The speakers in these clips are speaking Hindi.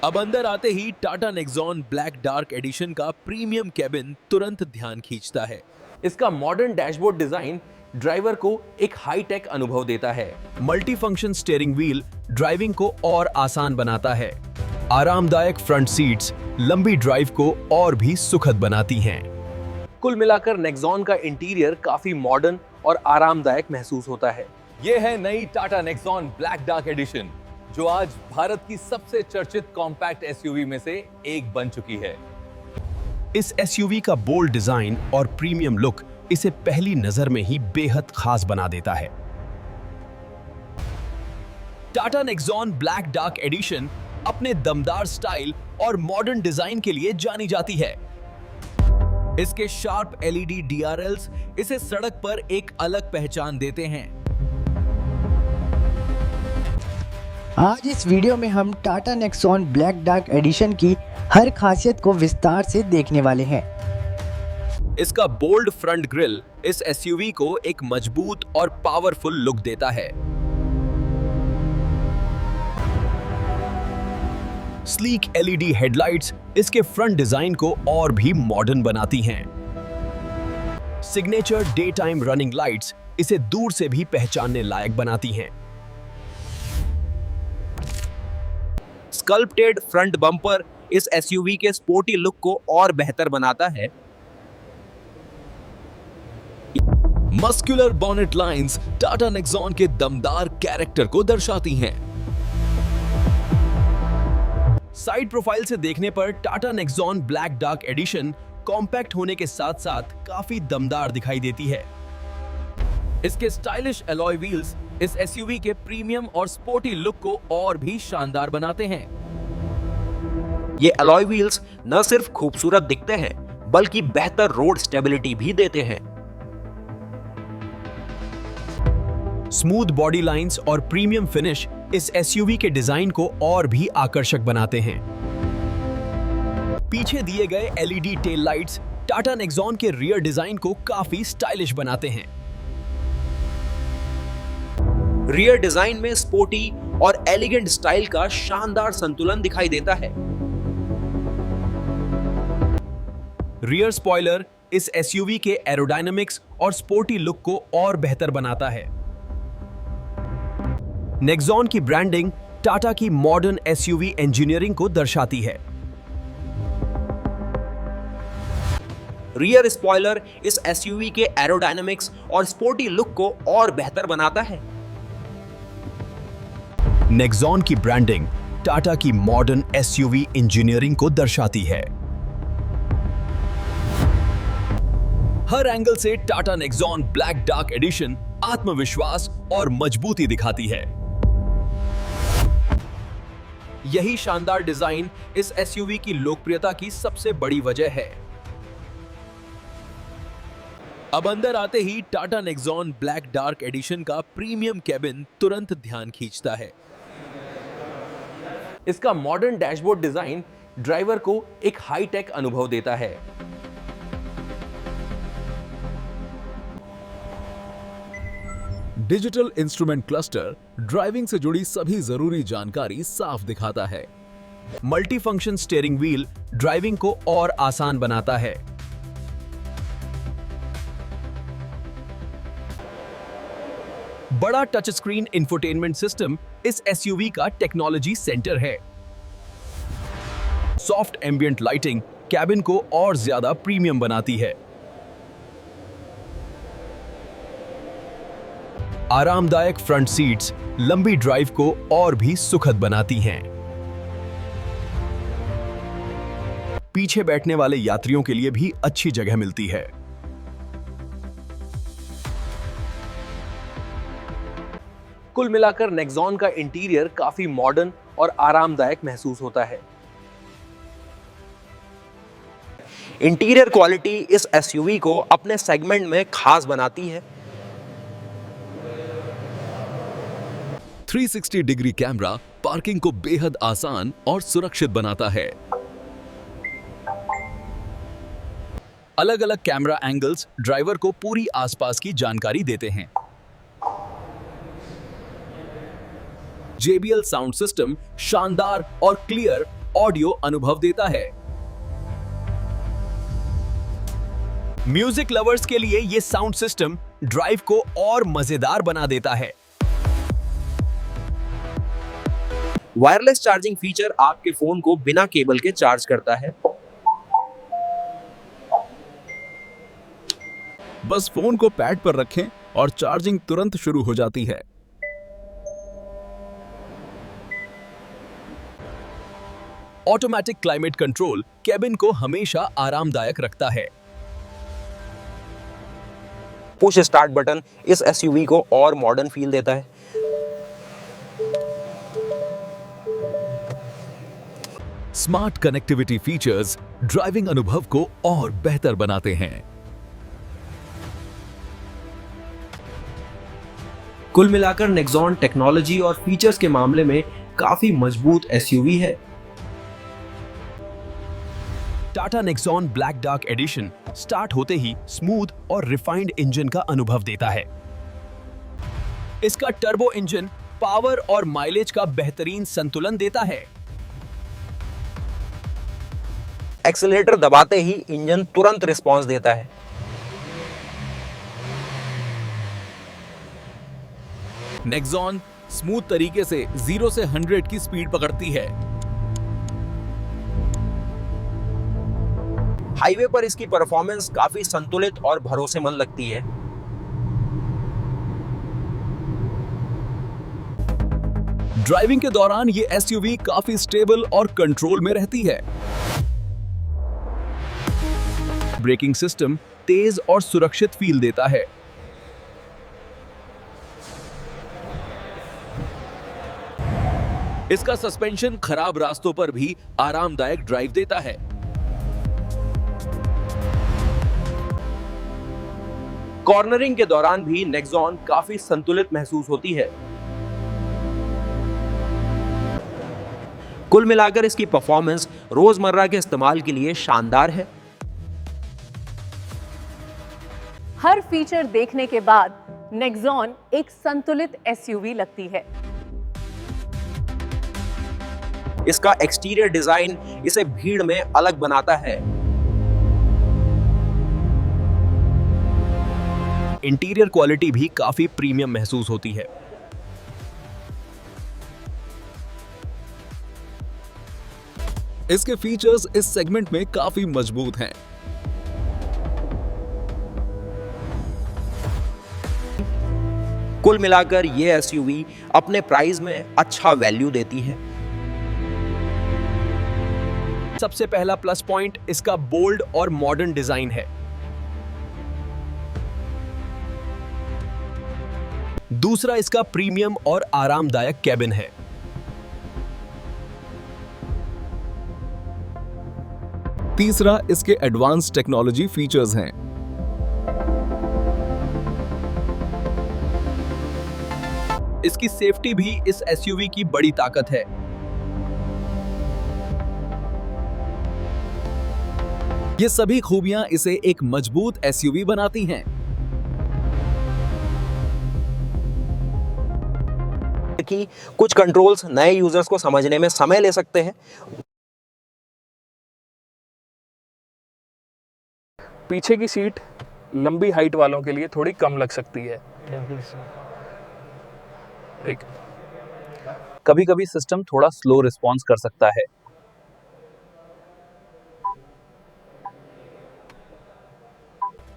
अब अंदर आते ही Tata Nexon black dark edition का प्रीमियम कैबिन तुरंत ध्यान खींचता है। इसका मॉडर्न डैशबोर्ड डिजाइन ड्राइवर को एक हाई टेक अनुभव देता है। Multi function steering wheel driving को और आसान बनाता है। आरामदायक फ्रंट सीट्स लंबी ड्राइव को और भी सुखद बनाती हैं। कुल मिलाकर नेक्सॉन का इंटीरियर काफी मॉडर्न और आरामदायक महसूस होता है। यह है नई Tata Nexon black dark addition, जो आज भारत की सबसे चर्चित कॉम्पैक्ट एसयूवी में से एक बन चुकी है। इस एसयूवी का बोल्ड डिजाइन और प्रीमियम लुक इसे पहली नजर में ही बेहद खास बना देता है। Tata Nexon black dark addition अपने दमदार स्टाइल और मॉडर्न डिजाइन के लिए जानी जाती है। इसके शार्प एलईडी डीआरएल्स इसे सड़क पर एक अलग पहचान देते हैं। आज इस वीडियो में हम Tata Nexon black dark addition की हर खासियत को विस्तार से देखने वाले हैं। इसका बोल्ड फ्रंट ग्रिल इस एसयूवी को एक मजबूत और पावरफुल लुक देता है। स्लीक एलईडी हेडलाइट्स इसके फ्रंट डिजाइन को और भी मॉडर्न बनाती हैं। Signature day time running lights इसे दूर से भी पहचानने लायक बनाती हैं। स्कल्प्टेड फ्रंट बम्पर इस एसयूवी के स्पोर्टी लुक को और बेहतर बनाता है। Muscular bonnet lines Tata Nexon के दमदार कैरेक्टर को दर्शाती हैं। साइड प्रोफाइल से देखने पर Tata Nexon black dark addition compact होने के साथ साथ काफी दमदार दिखाई देती है। इसके स्टाइलिश एलॉय व्हील्स इस एसयूवी के प्रीमियम और स्पोर्टी लुक को और भी शानदार बनाते हैं। ये एलॉय व्हील्स न सिर्फ खूबसूरत दिखते हैं, बल्कि बेहतर रोड स्टेबिलिटी भी देते हैं। स्मूथ बॉडी लाइंस और प्रीमियम फिनिश इस एसयूवी के डिजाइन को और भी आकर्षक बनाते हैं। पीछे दिए गए LED tail lights Tata Nexon के रियर डिजाइन को काफी स्टाइलिश बनाते हैं। रियर डिजाइन में स्पोर्टी और एलिगेंट स्टाइल का शानदार संतुलन दिखाई देता है। रियर स्पॉइलर इस एसयूवी के एरोडायनामिक्स और स्पोर्टी लुक को और बेहतर बनाता है। नेक्सॉन की ब्रांडिंग टाटा की मॉडर्न एसयूवी इंजीनियरिंग को दर्शाती है। रियर स्पॉइलर इस एसयूवी के एरोडायनामिक्स और स्पोर्टी लुक को और बेहतर बनाता है। नेक्सॉन की ब्रांडिंग टाटा की मॉडर्न एसयूवी इंजीनियरिंग को दर्शाती है। हर एंगल से Tata Nexon black dark addition आत्मविश्वास और मजबूती दिखाती है। यही शानदार डिजाइन इस एसयूवी की लोकप्रियता की सबसे बड़ी वजह है। अब अंदर आते ही Tata Nexon black dark edition का प्रीमियम कैबिन तुरंत ध्यान खींचता है। इसका मॉडर्न डैशबोर्ड डिजाइन ड्राइवर को एक हाई टेक अनुभव देता है। डिजिटल इंस्ट्रूमेंट क्लस्टर ड्राइविंग से जुड़ी सभी जरूरी जानकारी साफ दिखाता है। Multi function steering wheel driving को और आसान बनाता है। बड़ा टच स्क्रीन इंफोटेनमेंट सिस्टम इस एसयूवी का टेक्नोलॉजी सेंटर है। सॉफ्ट एम्बिएंट लाइटिंग कैबिन को और ज्यादा प्रीमियम बनाती है। आरामदायक फ्रंट सीट्स लंबी ड्राइव को और भी सुखद बनाती हैं। पीछे बैठने वाले यात्रियों के लिए भी अच्छी जगह मिलती है। कुल मिलाकर नेक्सॉन का इंटीरियर काफी मॉडर्न और आरामदायक महसूस होता है। इंटीरियर क्वालिटी इस एसयूवी को अपने सेगमेंट में खास बनाती है। 360 डिग्री कैमरा पार्किंग को बेहद आसान और सुरक्षित बनाता है। अलग अलग कैमरा एंगल्स ड्राइवर को पूरी आसपास की जानकारी देते हैं। JBL साउंड सिस्टम शानदार और क्लियर ऑडियो अनुभव देता है। म्यूजिक लवर्स के लिए ये साउंड सिस्टम ड्राइव को और मजेदार बना देता है। वायरलेस चार्जिंग फीचर आपके फोन को बिना केबल के चार्ज करता है। बस फोन को पैड पर रखें और चार्जिंग तुरंत शुरू हो जाती है। ऑटोमेटिक क्लाइमेट कंट्रोल केबिन को हमेशा आरामदायक रखता है। पुश स्टार्ट बटन इस एसयूवी को और मॉडर्न फील देता है। स्मार्ट कनेक्टिविटी फीचर्स ड्राइविंग अनुभव को और बेहतर बनाते हैं। कुल मिलाकर नेक्सॉन टेक्नोलॉजी और फीचर्स के मामले में काफी मजबूत एसयूवी है। Tata Nexon black dark addition start होते ही स्मूथ और रिफाइंड इंजन का अनुभव देता है। इसका टर्बो इंजन पावर और माइलेज का बेहतरीन संतुलन देता है। एक्सीलरेटर दबाते ही इंजन तुरंत रिस्पांस देता है। नेक्सॉन स्मूथ तरीके से 0 से 100 की स्पीड पकड़ती है। हाईवे पर इसकी परफॉर्मेंस काफी संतुलित और भरोसेमंद लगती है। ड्राइविंग के दौरान ये एसयूवी काफी स्टेबल और कंट्रोल में रहती है। ब्रेकिंग सिस्टम तेज और सुरक्षित फील देता है। इसका सस्पेंशन खराब रास्तों पर भी आरामदायक ड्राइव देता है। कॉर्नरिंग के दौरान भी नेक्सॉन काफी संतुलित महसूस होती है। कुल मिलाकर इसकी परफॉर्मेंस रोजमर्रा के इस्तेमाल के लिए शानदार है। हर फीचर देखने के बाद नेक्सॉन एक संतुलित एसयूवी लगती है। इसका एक्सटीरियर डिजाइन इसे भीड़ में अलग बनाता है। इंटीरियर क्वालिटी भी काफी प्रीमियम महसूस होती है। इसके फीचर्स इस सेगमेंट में काफी मजबूत हैं। कुल मिलाकर ये एसयूवी अपने प्राइस में अच्छा वैल्यू देती है। सबसे पहला प्लस पॉइंट इसका बोल्ड और मॉडर्न डिजाइन है। दूसरा इसका प्रीमियम और आरामदायक केबिन है। तीसरा इसके एडवांस टेक्नोलॉजी फीचर्स हैं। इसकी सेफ्टी भी इस एसयूवी की बड़ी ताकत है। ये सभी खूबियां इसे एक मजबूत एसयूवी बनाती हैं। कि कुछ कंट्रोल्स नए यूजर्स को समझने में समय ले सकते हैं। पीछे की सीट लंबी हाइट वालों के लिए थोड़ी कम लग सकती है। कभी कभी सिस्टम थोड़ा स्लो रिस्पॉन्स कर सकता है।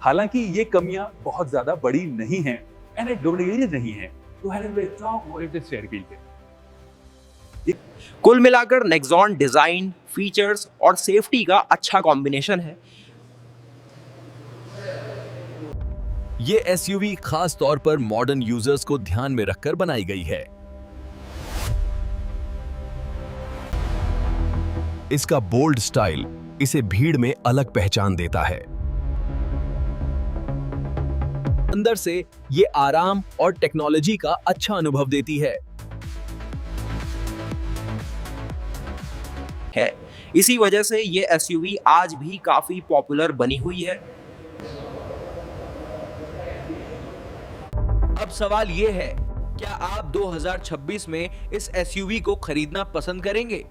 हालांकि ये कमियां बहुत ज्यादा बड़ी नहीं हैं, गंभीर नहीं है, तो कुल मिलाकर नेक्सॉन डिजाइन, फीचर्स और सेफ्टी का अच्छा कॉम्बिनेशन है। ये एसयूवी खास तौर पर मॉडर्न यूजर्स को ध्यान में रखकर बनाई गई है। इसका बोल्ड स्टाइल इसे भीड़ में अलग पहचान देता है। अंदर से ये आराम और टेक्नोलॉजी का अच्छा अनुभव देती है। इसी वजह से ये एसयूवी आज भी काफी पॉपुलर बनी हुई है। अब सवाल ये है, क्या आप 2026 में इस एसयूवी को खरीदना पसंद करेंगे?